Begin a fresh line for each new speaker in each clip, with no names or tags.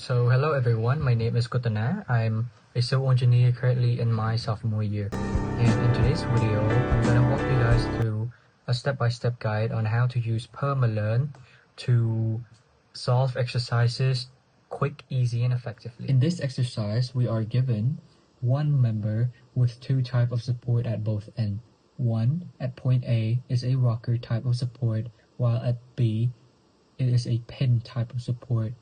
So hello everyone, my name is Kotana. I'm a civil engineer currently in my sophomore year. And in today's video, I'm going to walk you guys through a step-by-step guide on how to use PermaLearn to solve exercises quick, easy, and effectively. In this exercise, we are given one member with two types of support at both ends. One, at point A, is a rocker type of support, while at B, it is a pin type of support.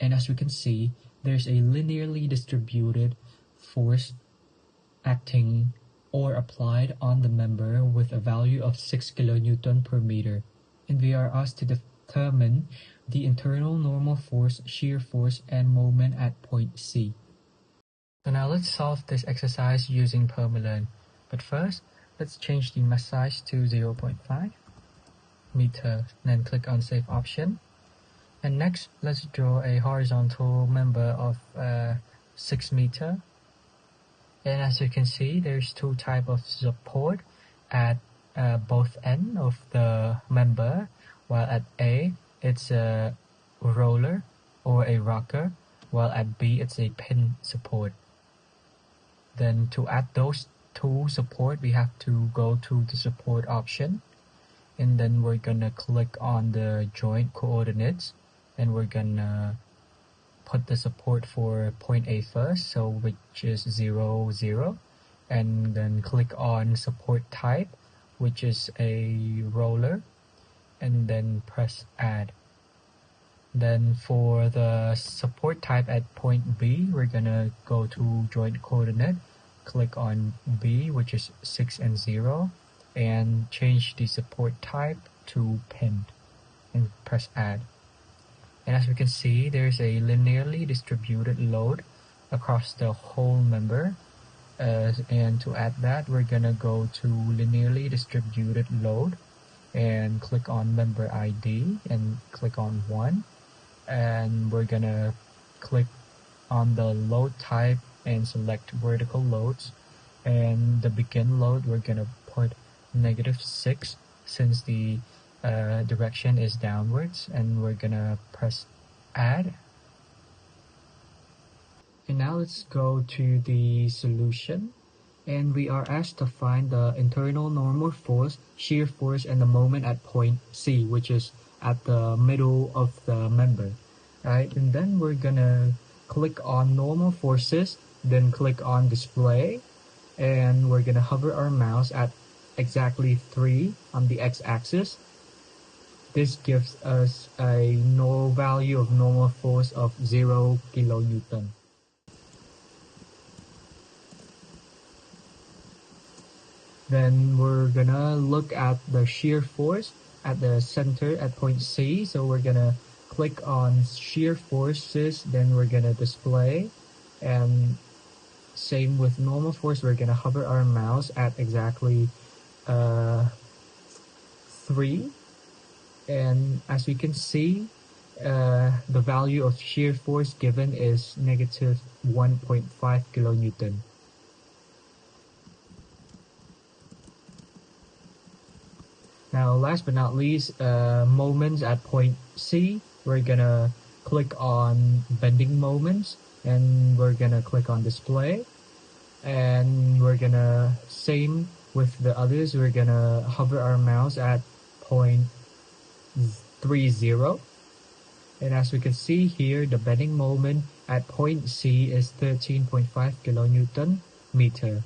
And as we can see, there's a linearly distributed force acting or applied on the member with a value of 6 kN per meter. And we are asked to determine the internal normal force, shear force, and moment at point C. So now let's solve this exercise using PermaLearn. But first, let's change the mesh size to 0.5 meter, then click on Save option. And next, let's draw a horizontal member of 6 meter. And as you can see, there's two types of support at both ends of the member. While at A, it's a roller or a rocker, while at B, it's a pin support. Then to add those two support, we have to go to the support option. And then we're gonna click on the joint coordinates. And we're gonna put the support for point A first, so which is 0, 0, and then click on support type, which is a roller, and then press add. Then for the support type at point B, we're gonna go to joint coordinate, click on B, which is 6 and 0, and change the support type to pin, and press add. And as we can see, there's a linearly distributed load across the whole member. And to add that, we're gonna go to linearly distributed load and click on member ID and click on 1. And we're gonna click on the load type and select vertical loads. And the begin load, we're gonna put -6 since the direction is downwards, and we're gonna press add. And now let's go to the solution, and we are asked to find the internal normal force, shear force, and the moment at point C, which is at the middle of the member, right? And then we're gonna click on normal forces, then click on display, and we're gonna hover our mouse at exactly 3 on the x-axis. This gives us a value of normal force of 0 kN. Then we're gonna look at the shear force at the center at point C. So we're gonna click on shear forces, then we're gonna display. And same with normal force, we're gonna hover our mouse at exactly 3. And as we can see, the value of shear force given is -1.5 kN. Now, last but not least, moments at point C, we're gonna click on bending moments, and we're gonna click on display, and we're gonna, same with the others, we're gonna hover our mouse at point 30, and as we can see here, the bending moment at point C is 13.5 kN meter.